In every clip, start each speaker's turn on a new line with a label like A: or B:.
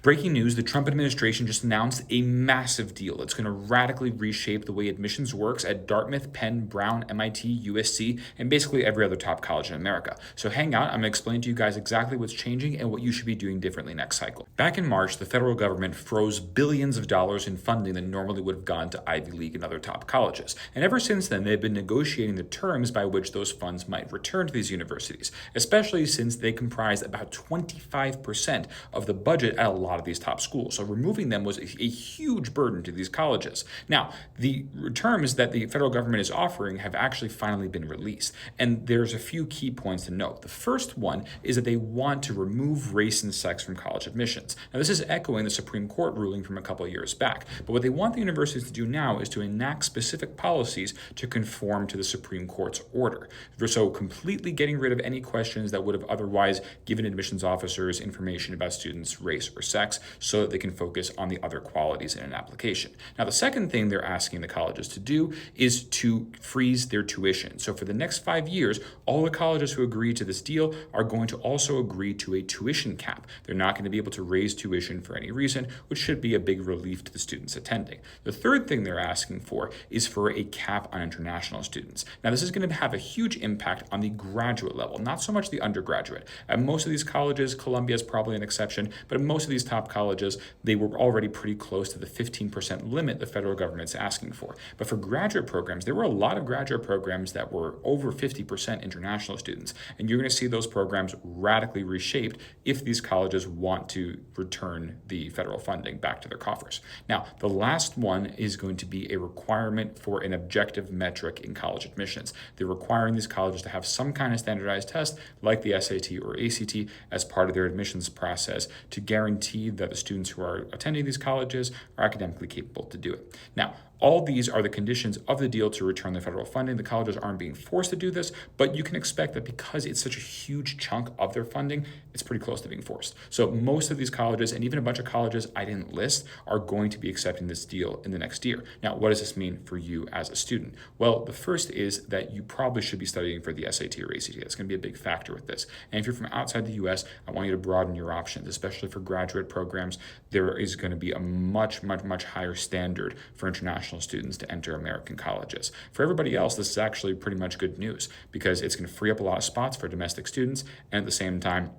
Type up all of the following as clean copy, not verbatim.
A: Breaking news, the Trump administration just announced a massive deal. It's going to radically reshape the way admissions works at Dartmouth, Penn, Brown, MIT, USC, and basically every other top college in America. So hang out, I'm going to explain to you guys exactly what's changing and what you should be doing differently next cycle. Back in March, the federal government froze billions of dollars in funding that normally would have gone to Ivy League and other top colleges. And ever since then, they've been negotiating the terms by which those funds might return to these universities, especially since they comprise about 25% of the budget at a lot of these top schools. So removing them was a huge burden to these colleges. Now, the terms that the federal government is offering have actually finally been released. And there's a few key points to note. The first one is that they want to remove race and sex from college admissions. Now, this is echoing the Supreme Court ruling from a couple of years back. But what they want the universities to do now is to enact specific policies to conform to the Supreme Court's order. So completely getting rid of any questions that would have otherwise given admissions officers information about students' race or sex, so that they can focus on the other qualities in an application. Now, the second thing they're asking the colleges to do is to freeze their tuition. So for the next 5 years, all the colleges who agree to this deal are going to also agree to a tuition cap. They're not going to be able to raise tuition for any reason, which should be a big relief to the students attending. The third thing they're asking for is for a cap on international students. Now, this is going to have a huge impact on the graduate level, not so much the undergraduate. At most of these colleges, Columbia is probably an exception, but at most of these top colleges, they were already pretty close to the 15% limit the federal government's asking for. But for graduate programs, there were a lot of graduate programs that were over 50% international students. And you're going to see those programs radically reshaped if these colleges want to return the federal funding back to their coffers. Now, the last one is going to be a requirement for an objective metric in college admissions. They're requiring these colleges to have some kind of standardized test like the SAT or ACT as part of their admissions process to guarantee that the students who are attending these colleges are academically capable to do it. Now, all these are the conditions of the deal to return the federal funding. The colleges aren't being forced to do this, but you can expect that because it's such a huge chunk of their funding, it's pretty close to being forced. So most of these colleges, and even a bunch of colleges I didn't list, are going to be accepting this deal in the next year. Now, what does this mean for you as a student? Well, the first is that you probably should be studying for the SAT or ACT. That's going to be a big factor with this. And if you're from outside the US, I want you to broaden your options, especially for graduate programs. There is going to be a much higher standard for international students to enter American colleges. For everybody else, this is actually pretty much good news because it's going to free up a lot of spots for domestic students, and at the same time,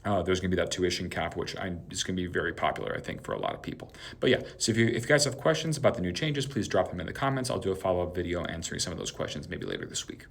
A: there's going to be that tuition cap, which is going to be very popular, I think, for a lot of people. But yeah, so if you guys have questions about the new changes, please drop them in the comments. I'll do a follow-up video answering some of those questions maybe later this week.